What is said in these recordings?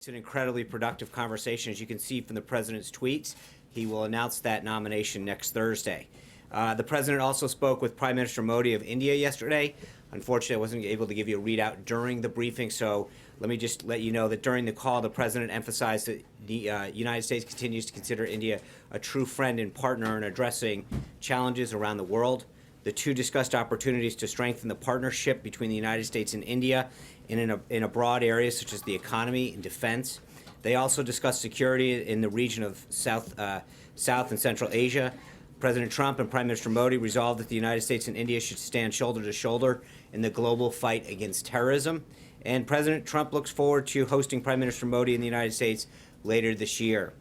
It's an incredibly productive conversation. As you can see from the president's tweets, he will announce that nomination next Thursday. The president also spoke with Prime Minister Modi of India yesterday. Unfortunately, I wasn't able to give you a readout during the briefing, so let me just let you know that during the call, the president emphasized that the United States continues to consider India a true friend and partner in addressing challenges around the world. The two discussed opportunities to strengthen the partnership between the United States and India in a broad area such as the economy and defense. They also discussed security in the region of South and Central Asia. President Trump and Prime Minister Modi resolved that the United States and India should stand shoulder to shoulder in the global fight against terrorism. And President Trump looks forward to hosting Prime Minister Modi in the United States later this year.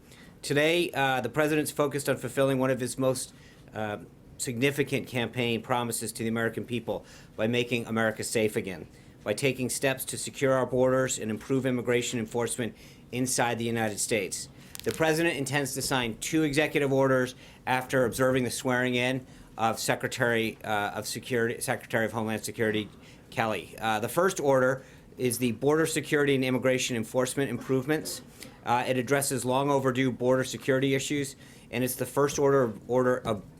Today, the president's focused on fulfilling one of his most significant campaign promises to the American people by making America safe again, by taking steps to secure our borders and improve immigration enforcement inside the United States. The president intends to sign two executive orders after observing the swearing in of Secretary of Homeland Security Kelly. The first order is the Border Security and Immigration Enforcement Improvements. It addresses long overdue border security issues, and it's the first order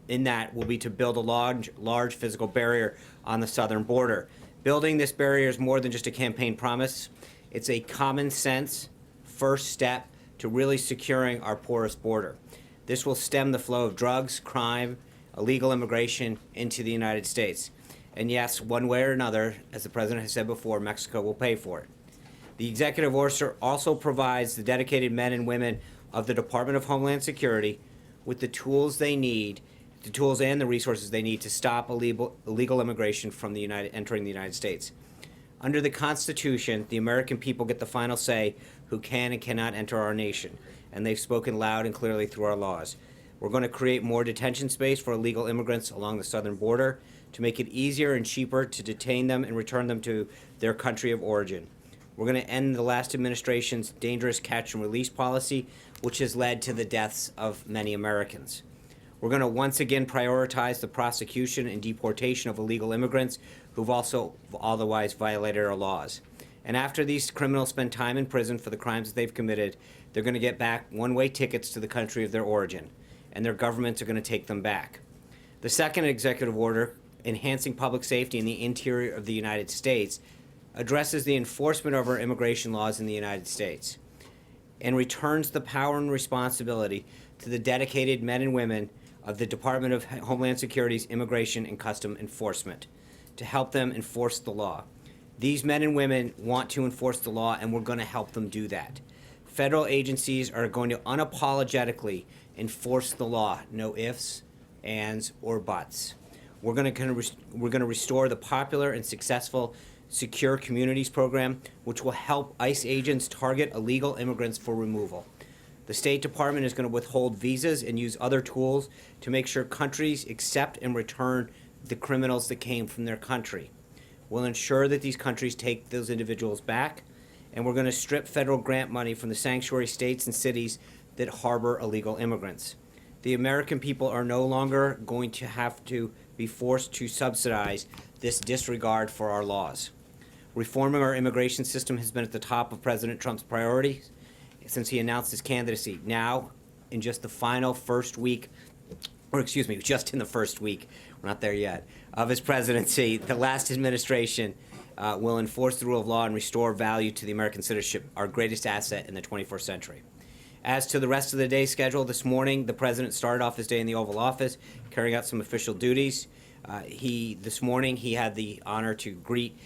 in that will be to build a large physical barrier on the southern border. Building this barrier is more than just a campaign promise. It's a common sense first step to really securing our porous border. This will stem the flow of drugs, crime, illegal immigration into the United States. And yes, one way or another, as the president has said before, Mexico will pay for it. The executive order also provides the dedicated men and women of the Department of Homeland Security with the tools they need, the tools and the resources they need to stop illegal immigration from entering the United States. Under the Constitution, the American people get the final say who can and cannot enter our nation, and they've spoken loud and clearly through our laws. We're going to create more detention space for illegal immigrants along the southern border to make it easier and cheaper to detain them and return them to their country of origin. We're going to end the last administration's dangerous catch and release policy, which has led to the deaths of many Americans. We're going to once again prioritize the prosecution and deportation of illegal immigrants who've also otherwise violated our laws. And after these criminals spend time in prison for the crimes that they've committed, they're going to get back one-way tickets to the country of their origin, and their governments are going to take them back. The second executive order, enhancing public safety in the interior of the United States, addresses the enforcement of our immigration laws in the United States and returns the power and responsibility to the dedicated men and women of the Department of Homeland Security's Immigration and Custom Enforcement to help them enforce the law. These men and women want to enforce the law, and we're going to help them do that. Federal agencies are going to unapologetically enforce the law, no ifs, ands, or buts. We're going to restore the popular and successful Secure Communities program, which will help ICE agents target illegal immigrants for removal. The State Department is going to withhold visas and use other tools to make sure countries accept and return the criminals that came from their country. We'll ensure that these countries take those individuals back, and we're going to strip federal grant money from the sanctuary states and cities that harbor illegal immigrants. The American people are no longer going to have to be forced to subsidize this disregard for our laws. Reforming our immigration system has been at the top of President Trump's priorities since he announced his candidacy. Now, in just the final first week, just in the first week, we're not there yet, of his presidency, the last administration will enforce the rule of law and restore value to the American citizenship, our greatest asset in the 21st century. As to the rest of the day's schedule, this morning, the president started off his day in the Oval Office, carrying out some official duties. This morning, he had the honor to greet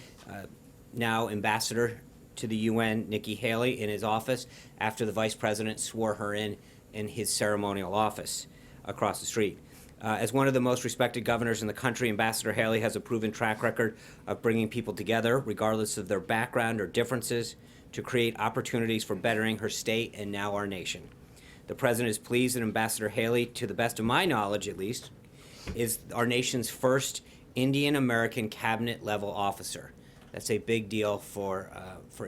now Ambassador to the UN, Nikki Haley, in his office after the Vice President swore her in his ceremonial office across the street. As one of the most respected governors in the country, Ambassador Haley has a proven track record of bringing people together, regardless of their background or differences, to create opportunities for bettering her state and now our nation. The President is pleased that Ambassador Haley, to the best of my knowledge at least, is our nation's first Indian American cabinet-level officer. That's a big deal for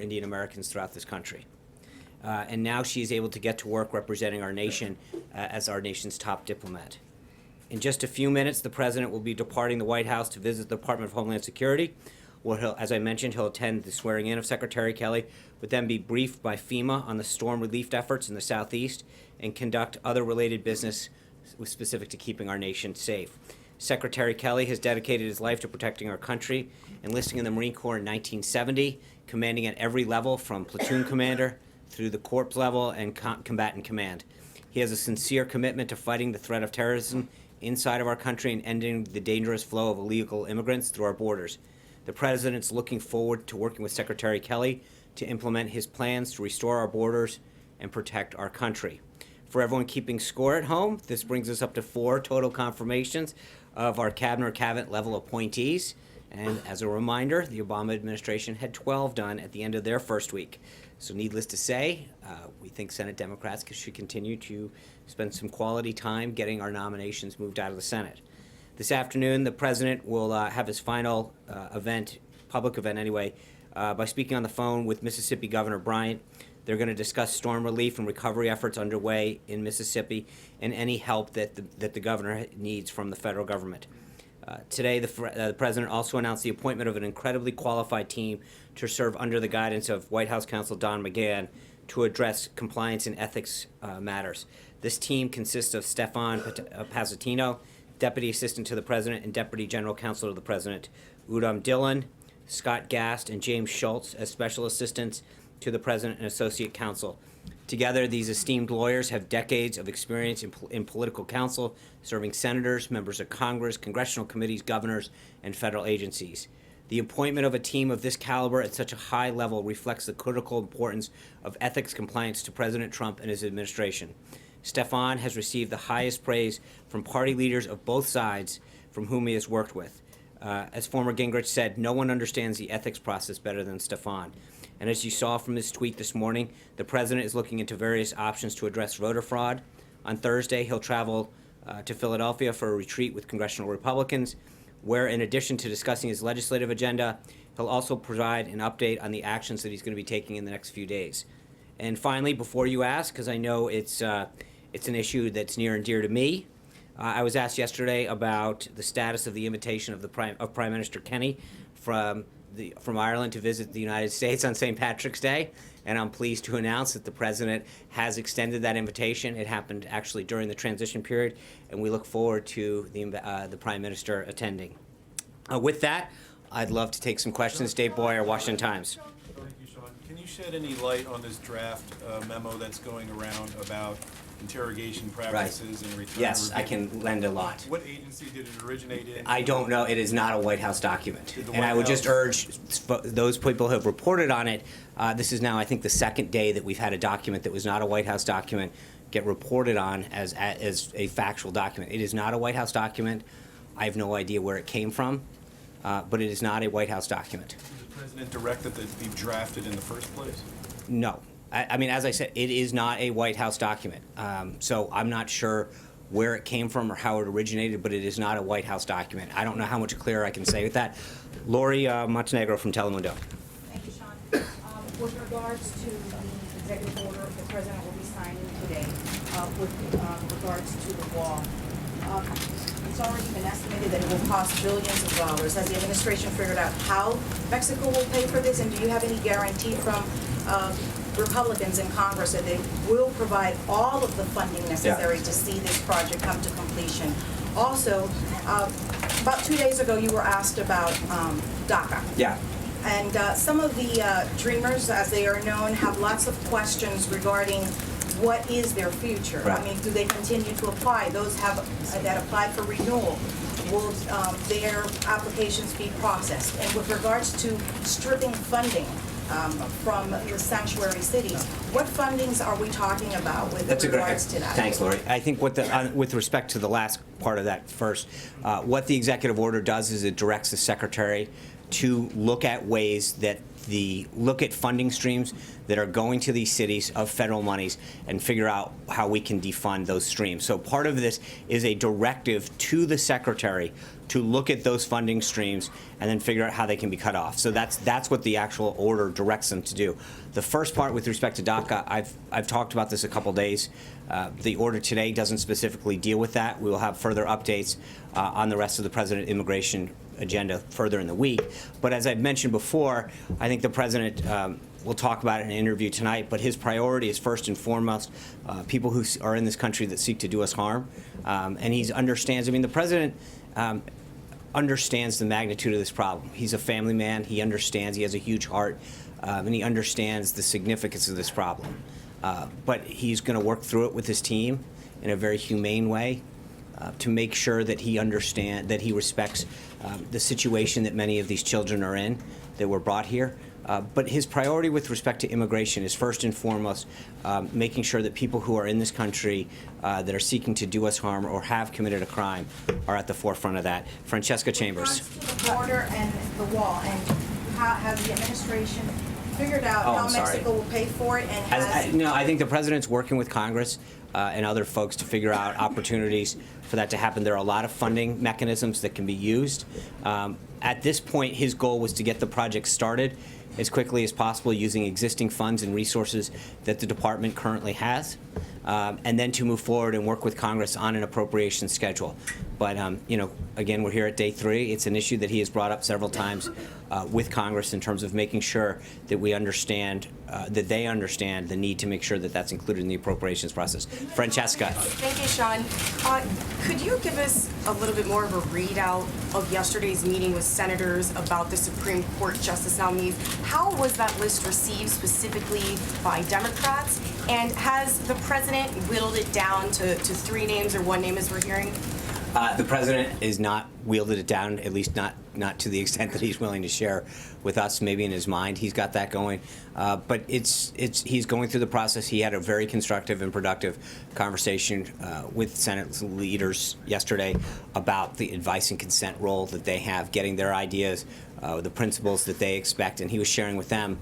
Indian Americans throughout this country. And now she is able to get to work representing our nation as our nation's top diplomat. In just a few minutes, the President will be departing the White House to visit the Department of Homeland Security, As I mentioned, he'll attend the swearing in of Secretary Kelly, would then be briefed by FEMA on the storm relief efforts in the Southeast, and conduct other related business specific to keeping our nation safe. Secretary Kelly has dedicated his life to protecting our country, enlisting in the Marine Corps in 1970, commanding at every level from platoon commander through the corps level and combatant command. He has a sincere commitment to fighting the threat of terrorism inside of our country and ending the dangerous flow of illegal immigrants through our borders. The President's looking forward to working with Secretary Kelly to implement his plans to restore our borders and protect our country. For everyone keeping score at home, this brings us up to 4 total confirmations of our cabinet level appointees. And as a reminder, the Obama administration had 12 done at the end of their first week. So needless to say, we think Senate Democrats should continue to spend some quality time getting our nominations moved out of the Senate. This afternoon, the President will have his final public event anyway, by speaking on the phone with Mississippi Governor Bryant. They're going to discuss storm relief and recovery efforts underway in Mississippi and any help that the governor needs from the federal government. Today, the President also announced the appointment of an incredibly qualified team to serve under the guidance of White House counsel Don McGahn to address compliance and ethics matters. This team consists of Stefan Passatino, Deputy Assistant to the President and Deputy General Counsel to the President, Udom Dillon, Scott Gast, and James Schultz as Special Assistants to the President and Associate Counsel. Together, these esteemed lawyers have decades of experience in political counsel, serving senators, members of Congress, congressional committees, governors, and federal agencies. The appointment of a team of this caliber at such a high level reflects the critical importance of ethics compliance to President Trump and his administration. Stefan has received the highest praise from party leaders of both sides from whom he has worked with. As former Gingrich said, no one understands the ethics process better than Stefan. And as you saw from his tweet this morning, the President is looking into various options to address voter fraud. On Thursday, he'll travel to Philadelphia for a retreat with congressional Republicans, where in addition to discussing his legislative agenda, he'll also provide an update on the actions that he's going to be taking in the next few days. And finally, before you ask, because I know it's an issue that's near and dear to me, I was asked yesterday about the status of the invitation of Prime Minister Kenny from Ireland to visit the United States on St. Patrick's Day, and I'm pleased to announce that the President has extended that invitation. It happened actually during the transition period, and we look forward to the Prime Minister attending. With that, I'd love to take some questions. Dave Boyer, Washington Times. Thank you, Sean. Can you shed any light on this draft memo that's going around about interrogation practices and return? Yes, I can lend a lot. What agency did it originate in? I don't know. It is not a White House document. And I would White just urge those people who have reported on it, this is now, I think, the second day that we've had a document that was not a White House document get reported on as a factual document. It is not a White House document. I have no idea where it came from, but it is not a White House document. Did the President direct that it be drafted in the first place? No. I mean, as I said, it is not a White House document. So I'm not sure where it came from or how it originated, but it is not a White House document. I don't know how much clearer I can say with that. Lori Montenegro from Telemundo. Thank you, Sean. With regards to the executive order the President will be signing today, with regards to the wall, it's already been estimated that it will cost billions of dollars. Has the administration figured out how Mexico will pay for this, and do you have any guarantee from Republicans in Congress that they will provide all of the funding necessary to see this project come to completion? Also, about 2 days ago, you were asked about DACA. Yeah. And some of the dreamers, as they are known, have lots of questions regarding what is their future. Right. I mean, do they continue to apply? Those that applied for renewal, will their applications be processed? And with regards to stripping funding from the sanctuary cities, what fundings are we talking about with regards to that? Thanks, Lori. I think with respect to the last part of that first, what the executive order does is it directs the Secretary to look at ways that look at funding streams that are going to these cities of federal monies and figure out how we can defund those streams. So part of this is a directive to the Secretary to look at those funding streams and then figure out how they can be cut off. So that's what the actual order directs them to do. The first part with respect to DACA, I've talked about this a couple days. The order today doesn't specifically deal with that. We will have further updates on the rest of the President immigration agenda further in the week. But as I've mentioned before, I think the President will talk about it in an interview tonight, but his priority is first and foremost people who are in this country that seek to do us harm. And he understands, I mean, the President understands the magnitude of this problem. He's a family man. He understands. He has a huge heart, and he understands the significance of this problem. But he's going to work through it with his team in a very humane way to make sure that he understands, that he respects the situation that many of these children are in that were brought here. But his priority with respect to immigration is first and foremost making sure that people who are in this country that are seeking to do us harm or have committed a crime are at the forefront of that. Francesca Chambers. The border and the wall, and how has the administration figured out Oh, how I'm sorry. Mexico will pay for it, and has... No, I think the President's working with Congress and other folks to figure out opportunities for that to happen. There are a lot of funding mechanisms that can be used. At this point, his goal was to get the project started as quickly as possible using existing funds and resources that the department currently has, and then to move forward and work with Congress on an appropriation schedule. But, you know, again, we're here at day 3. It's an issue that he has brought up several times with Congress in terms of making sure that we understand, that they understand the need to make sure that that's included in the appropriations process. Francesca. Thank you, Sean. Could you give us a little bit more of a readout of yesterday's meeting with senators about the Supreme Court justice nominees? How was that list received specifically by Democrats? And has the president whittled it down to 3 names or 1 name as we're hearing? The President is not wielded it down, at least not to the extent that he's willing to share with us. Maybe in his mind he's got that going, but he's going through the process. He had a very constructive and productive conversation with Senate leaders yesterday about the advice and consent role that they have, getting their ideas, the principles that they expect, and he was sharing with them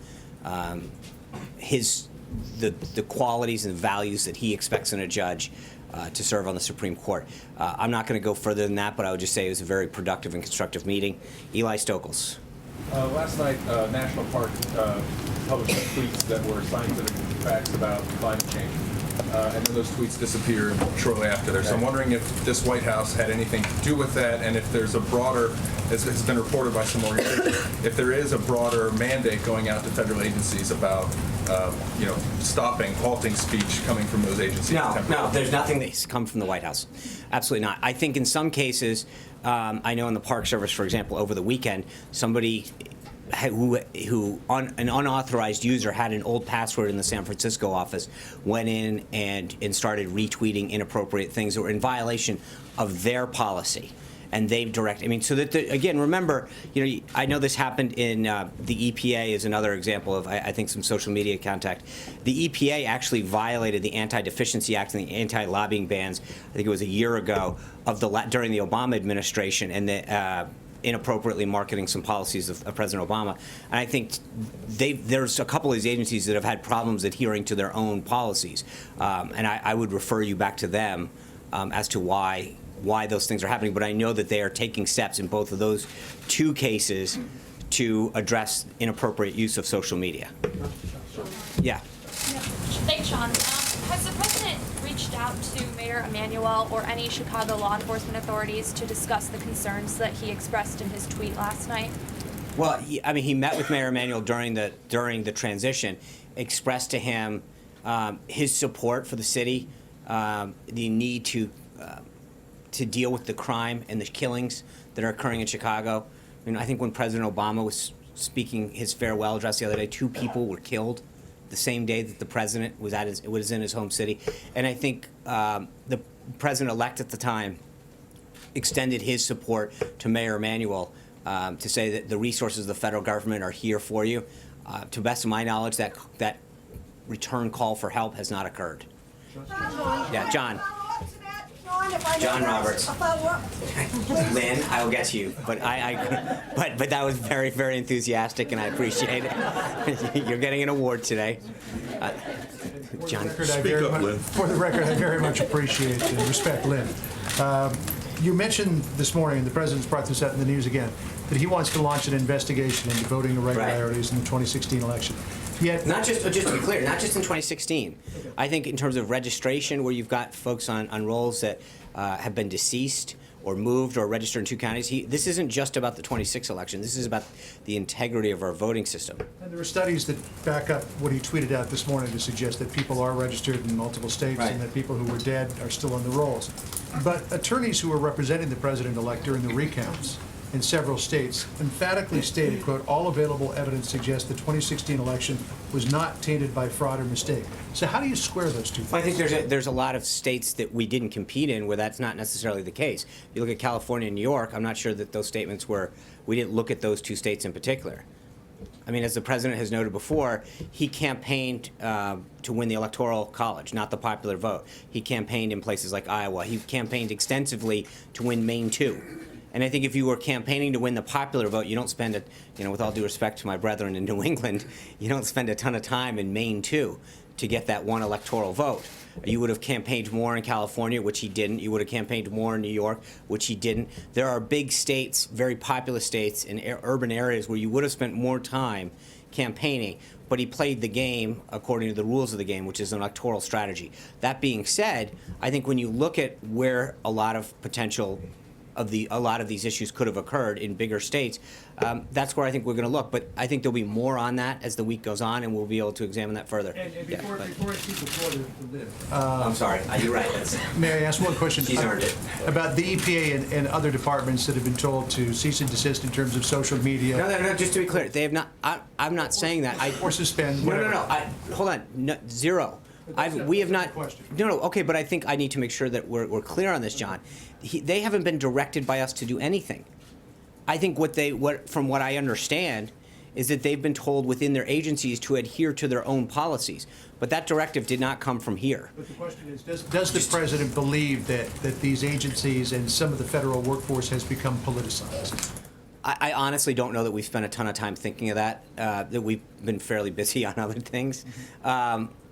the qualities and values that he expects in a judge to serve on the Supreme Court. I'm not going to go further than that, but I would just say it was a very productive and constructive meeting. Eli Stokels. Last night, National Park published tweets that were scientific facts about climate change. And then those tweets disappeared shortly after there. So I'm wondering if this White House had anything to do with that, and if there's a broader, as has been reported by some organizations, if there is a broader mandate going out to federal agencies about halting speech coming from those agencies. No, there's nothing that's come from the White House. Absolutely not. I think in some cases, I know in the Park Service, for example, over the weekend, somebody who an unauthorized user had an old password in the San Francisco office, went in and started retweeting inappropriate things that were in violation of their policy. And they've directed. I mean, so that again, remember, I know this happened in the EPA is another example of I think some social media contact. The EPA actually violated the Anti-Deficiency Act and the anti-lobbying bans. I think it was a year ago during the Obama administration, and the inappropriately marketing some policies of President Obama. And I think there's a couple of these agencies that have had problems adhering to their own policies, and I would refer you back to them as to why those things are happening, but I know that they are taking steps in both of those 2 cases to address inappropriate use of social media. Yeah. Thanks, Sean. Has the president reached out to Mayor Emanuel or any Chicago law enforcement authorities to discuss the concerns that he expressed in his tweet last night? Well, he met with Mayor Emanuel during the transition, expressed to him his support for the city, the need to deal with the crime and the killings that are occurring in Chicago. I mean, I think when President Obama was speaking his farewell address the other day, 2 people were killed the same day that the president was in his home city. And I think the president-elect at the time extended his support to Mayor Emanuel to say that the resources of the federal government are here for you. To the best of my knowledge, that return call for help has not occurred. Yeah, John. mind if I John may Roberts. ask a follow-up? Lynn, I will get to you, but but that was very, very enthusiastic, and I appreciate it. You're getting an award today. John. For the record, I very much appreciate and respect Lynn. You mentioned this morning, and the president's brought this up in the news again, that he wants to launch an investigation into voting irregularities in the 2016 election. Yet, Not just to be clear, not just in 2016. I think in terms of registration, where you've got folks on rolls that have been deceased or moved or registered in 2 counties, this isn't just about the 26 election. This is about the integrity of our voting system. and there are studies that back up what he tweeted out this morning to suggest that people are registered in multiple states Right. and that people who were dead are still on the rolls. But attorneys who were representing the president-elect during the recounts in several states emphatically stated, quote, all available evidence suggests the 2016 election was not tainted by fraud or mistake. So how do you square those two things? Well, I think there's a lot of states that we didn't compete in where that's not necessarily the case. If you look at California and New York, I'm not sure that those statements we didn't look at those 2 states in particular. I mean, as the president has noted before, he campaigned to win the Electoral College, not the popular vote. He campaigned in places like Iowa. He campaigned extensively to win Maine 2. And I think if you were campaigning to win the popular vote, you don't spend it, with all due respect to my brethren in New England, you don't spend a ton of time in Maine 2 to get that one electoral vote. You would have campaigned more in California, which he didn't. You would have campaigned more in New York, which he didn't. There are big states, very populous states in urban areas where you would have spent more time campaigning, but he played the game according to the rules of the game, which is an electoral strategy. That being said, I think when you look at where a lot of these issues could have occurred in bigger states, that's where I think we're going to look. But I think there'll be more on that as the week goes on, and we'll be able to examine that further. And Yeah, before but- I keep the floor to Lynn, I'm sorry. You're right. may I ask one question? She's earned it. About the EPA and other departments that have been told to cease and desist in terms of social media No. Just to be clear, they have not. I'm not saying that. or suspend, No. whatever. Hold on. No, zero. We have not. Question. No. Okay, but I think I need to make sure that we're clear on this, John. They haven't been directed by us to do anything. I think from what I understand, is that they've been told within their agencies to adhere to their own policies. But that directive did not come from here. But the question is, does the president believe that these agencies and some of the federal workforce has become politicized? I honestly don't know that we've spent a ton of time thinking of that. That we've been fairly busy on other things.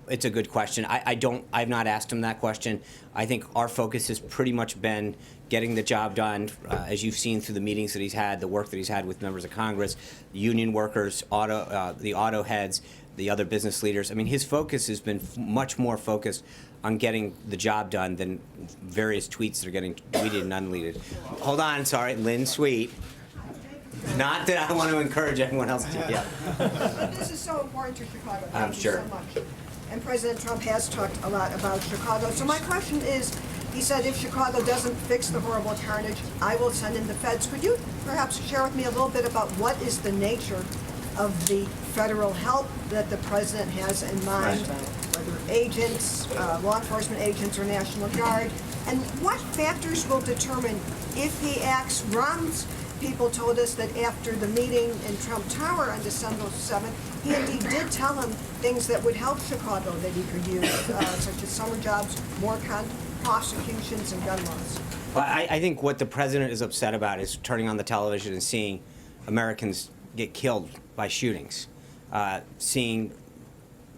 It's a good question. I've not asked him that question. I think our focus has pretty much been getting the job done, as you've seen through the meetings that he's had, the work that he's had with members of Congress, union workers, the auto heads, the other business leaders. I mean, his focus has been much more focused on getting the job done than various tweets that are getting tweeted and unleaded. Hold on, sorry, Lynn Sweet. Not that I want to encourage everyone else to, yeah. This is so important to Chicago. I'm Thank you sure. so much. And President Trump has talked a lot about Chicago. So my question is, he said if Chicago doesn't fix the horrible carnage, I will send in the feds. Could you perhaps share with me a little bit about what is the nature of the federal help that the president has in mind, whether agents, law enforcement agents, or National Guard, and what factors will determine if he acts, runs? People told us that after the meeting in Trump Tower on December 7th, he indeed did tell him things that would help Chicago that he could use, such as summer jobs, more prosecutions, and gun laws. Well, I think what the president is upset about is turning on the television and seeing Americans get killed by shootings, seeing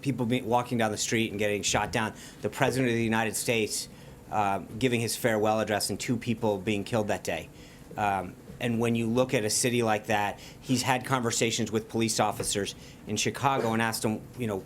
people walking down the street and getting shot down. The president of the United States giving his farewell address and 2 people being killed that day. And when you look at a city like that, he's had conversations with police officers in Chicago and asked them,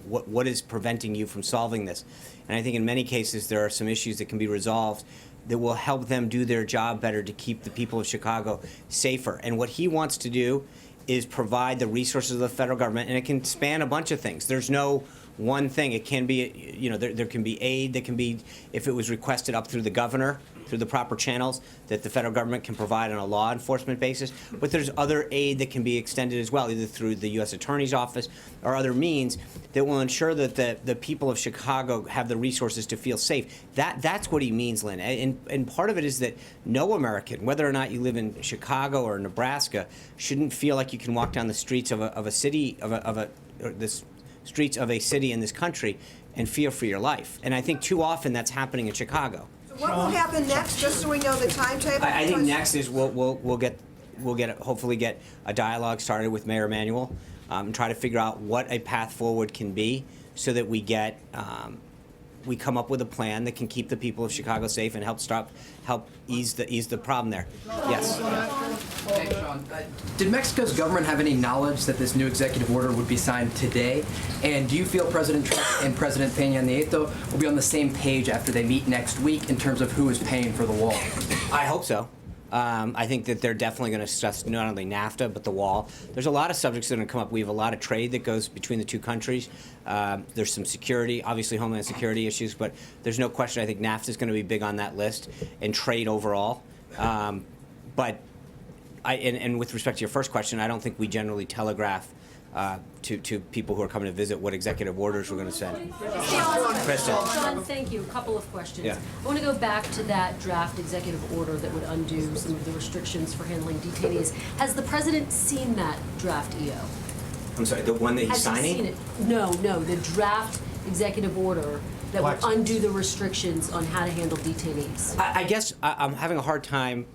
what is preventing you from solving this? And I think in many cases there are some issues that can be resolved that will help them do their job better to keep the people of Chicago safer. And what he wants to do is provide the resources of the federal government, and it can span a bunch of things. There's no one thing. It can be, there can be aid that can be, if it was requested up through the governor, through the proper channels that the federal government can provide on a law enforcement basis. But there's other aid that can be extended as well, either through the U.S. Attorney's Office or other means that will ensure that the people of Chicago have the resources to feel safe. That's what he means, Lynn. And part of it is that no American, whether or not you live in Chicago or Nebraska, shouldn't feel like you can walk down the streets of a city, streets of a city in this country and fear for your life. And I think too often that's happening in Chicago. So what will happen next, just so we know the timetable? I think Because- next is we'll hopefully get a dialogue started with Mayor Emanuel and try to figure out what a path forward can be so that we get we come up with a plan that can keep the people of Chicago safe and help ease the problem there. Yes. Thanks, Sean. Did Mexico's government have any knowledge that this new executive order would be signed today? And do you feel President Trump and President Peña Nieto will be on the same page after they meet next week in terms of who is paying for the wall? I hope so. I think that they're definitely going to discuss not only NAFTA, but the wall. There's a lot of subjects that are going to come up. We have a lot of trade that goes between the two countries. There's some security, obviously Homeland Security issues, but there's no question I think NAFTA is going to be big on that list, and trade overall. But with respect to your first question, I don't think we generally telegraph to people who are coming to visit what executive orders we're going to send. Kristen. John, thank you. A couple of questions. Yeah. I want to go back to that draft executive order that would undo some of the restrictions for handling detainees. Has the president seen that draft EO? I'm sorry, the one that he's Has signing? he seen it? No, the draft executive order that would Black- undo the restrictions on how to handle detainees. I guess I'm having a hard time.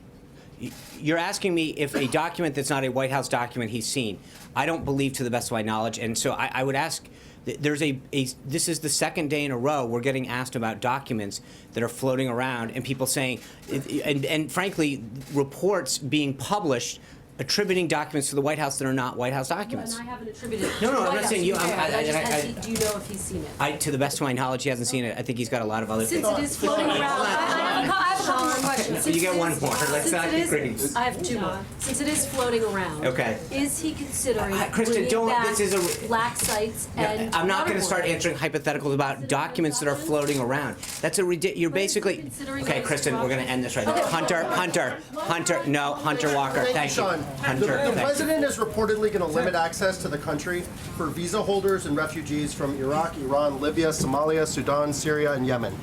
You're asking me if a document that's not a White House document he's seen. I don't believe, to the best of my knowledge, and so I would ask. There's this is the second day in a row we're getting asked about documents that are floating around, and people saying, and frankly, reports being published attributing documents to the White House that are not White House documents. And I haven't attributed it No, to I'm the not White saying House. you- Okay, do you know if he's seen it? To the best of my knowledge, he hasn't seen it. I think he's got a lot of other Since things. it is floating around, I have a couple more questions. You Since get it one is- more. Let's since not it get is- greedy. I have two more. Since it is floating around, Okay. is he considering Kristen, bringing don't- back this is a- black sites and I'm not going to start waterboarding? answering hypotheticals about documents that are floating around. That's a ridiculous. You're But is he basically considering okay, those Kristen. We're going to end this right now. Hunter. No, Hunter Walker. Thank you, Sean. Hunter. The thank you. president is reportedly going to limit access to the country for visa holders and refugees from Iraq, Iran, Libya, Somalia, Sudan, Syria, and Yemen.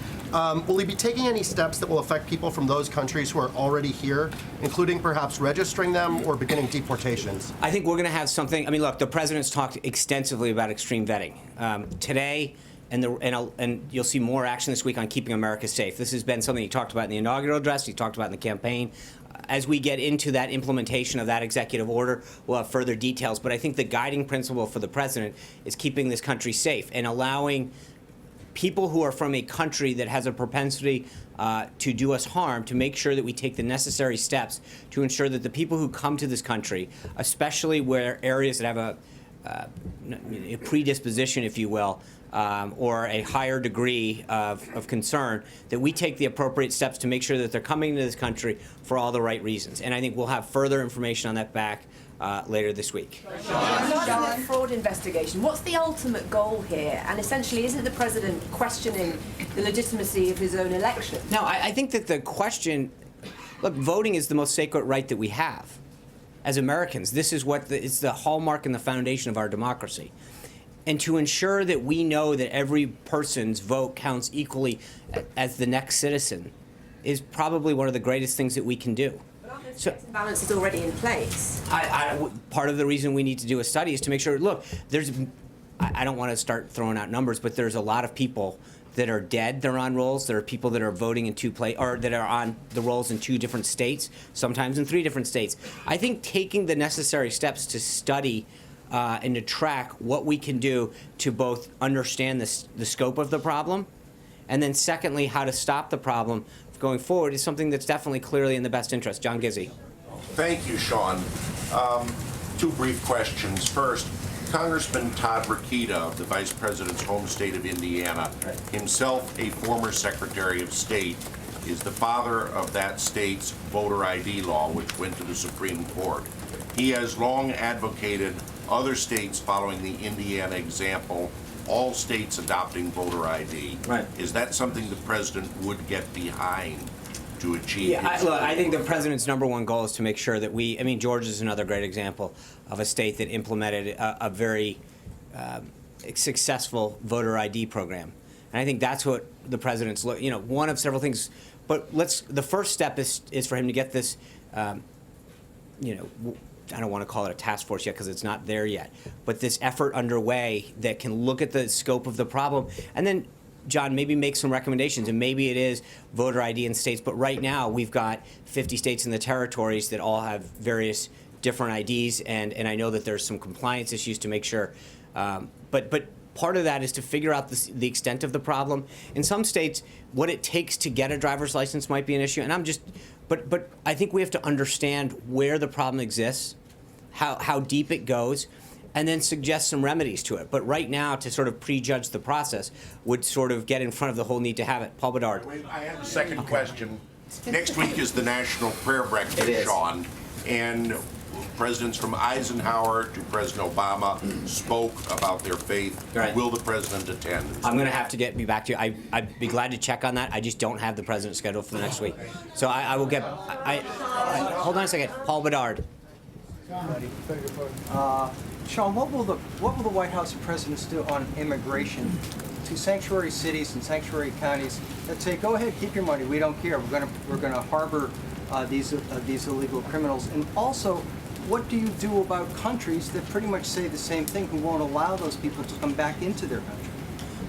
Will he be taking any steps that will affect people from those countries who are already here, including perhaps registering them or beginning deportations? I think we're going to have something. I mean, look, the president's talked extensively about extreme vetting today, and you'll see more action this week on keeping America safe. This has been something he talked about in the inaugural address. He talked about in the campaign. As we get into that implementation of that executive order, we'll have further details. But I think the guiding principle for the president is keeping this country safe and allowing people who are from a country that has a propensity to do us harm, to make sure that we take the necessary steps to ensure that the people who come to this country, especially where areas that have a predisposition, if you will, or a higher degree of concern, that we take the appropriate steps to make sure that they're coming to this country for all the right reasons. And I think we'll have further information on that back later this week. Regarding the fraud investigation, what's the ultimate goal here? And essentially, isn't the president questioning the legitimacy of his own election? No, I think that the question, look, voting is the most sacred right that we have as Americans. This is it's the hallmark and the foundation of our democracy. And to ensure that we know that every person's vote counts equally as the next citizen is probably one of the greatest things that we can do. So, Balance is already in place. part of the reason we need to do a study is to make sure, look, I don't want to start throwing out numbers, but there's a lot of people that are dead, they're on rolls. There are people that are voting in or that are on the rolls in 2 different states, sometimes in 3 different states. I think taking the necessary steps to study and to track what we can do to both understand the scope of the problem, and then secondly, how to stop the problem going forward is something that's definitely clearly in the best interest. John Gizzi. Thank you, Sean. 2 brief questions. First, Congressman Todd Rokita of the Vice President's home state of Indiana, himself a former Secretary of State, is the father of that state's voter ID law, which went to the Supreme Court. He has long advocated other states following the Indiana example, all states adopting voter ID. Right. Is that something the president would get behind to achieve his Look, I think the president's #1 goal is to make sure that Georgia is another great example of a state that implemented a very successful voter ID program. And I think that's what the president's, one of several things. But the first step is for him to get this, I don't want to call it a task force yet because it's not there yet, but this effort underway that can look at the scope of the problem and then John, maybe make some recommendations, and maybe it is voter ID in states, but right now we've got 50 states and the territories that all have various different IDs, and I know that there's some compliance issues to make sure, but part of that is to figure out the extent of the problem. In some states, what it takes to get a driver's license might be an issue, and but I think we have to understand where the problem exists, how deep it goes, and then suggest some remedies to it. But right now, to sort of prejudge the process would sort of get in front of the whole need to have it. Paul Bedard. I have a second question. Next week is the National Prayer Breakfast, It is. Sean, and presidents from Eisenhower to President Obama spoke about their faith. Right. Will the president attend? I'm going to have to be back to you. I'd be glad to check on that. I just don't have the president's schedule for the next week. So I will get, hold on a second. Paul Bedard. Sean, what will the White House presidents do on immigration to sanctuary cities and sanctuary counties that say, go ahead, keep your money, we don't care, we're gonna harbor these illegal criminals? And also, what do you do about countries that pretty much say the same thing, who won't allow those people to come back into their country?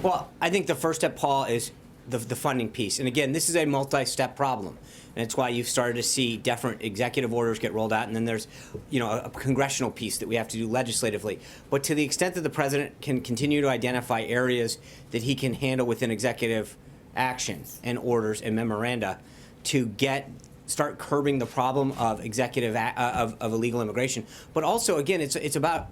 Well, I think the first step, Paul, is the funding piece. And again, this is a multi-step problem. And it's why you've started to see different executive orders get rolled out, and then there's, a congressional piece that we have to do legislatively. But to the extent that the president can continue to identify areas that he can handle within executive action and orders and memoranda to start curbing the problem of of illegal immigration. But also, again, it's about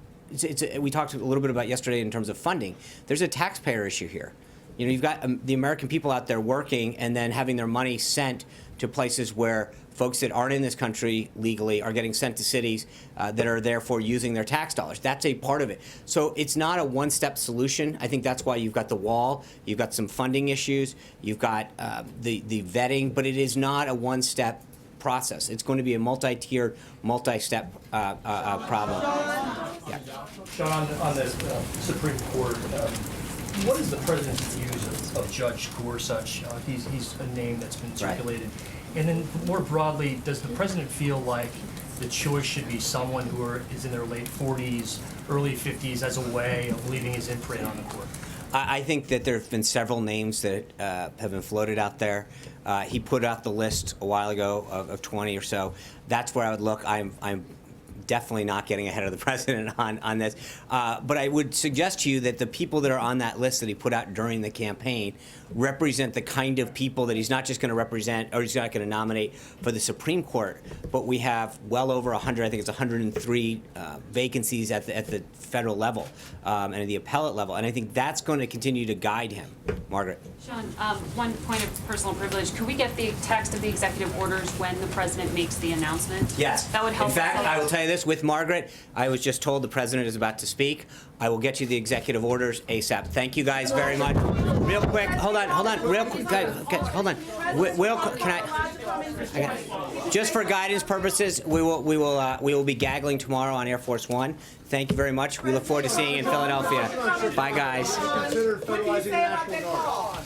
we talked a little bit about yesterday in terms of funding. There's a taxpayer issue here. You've got the American people out there working and then having their money sent to places where folks that aren't in this country legally are getting sent to cities that are therefore using their tax dollars. That's a part of it. So it's not a one-step solution. I think that's why you've got the wall, you've got some funding issues, you've got the vetting, but it is not a one-step process. It's going to be a multi-tiered, multi-step problem. Yeah. Sean, on the Supreme Court, what is the president's views of Judge Gorsuch? He's a name that's been circulated. Right. And then more broadly, does the president feel like the choice should be someone who is in their late 40s, early 50s as a way of leaving his imprint on the court? I think that there have been several names that have been floated out there. He put out the list a while ago of 20 or so. That's where I would look. I'm definitely not getting ahead of the president on this. But I would suggest to you that the people that are on that list that he put out during the campaign represent the kind of people that he's not just going to represent, or he's not going to nominate for the Supreme Court, but we have well over 100, I think it's 103 vacancies at the federal level and at the appellate level. And I think that's going to continue to guide him. Margaret. Sean, one point of personal privilege. Could we get the text of the executive orders when the president makes the announcement? Yes. That would help. In fact, I will tell you this, with Margaret, I was just told the president is about to speak. I will get you the executive orders ASAP. Thank you guys very much. Real quick, hold on, real quick, okay, hold on. Can I just for guidance purposes, we will be gaggling tomorrow on Air Force One. Thank you very much. We look forward to seeing you in Philadelphia. Bye, guys. Consider federalizing the National Guard.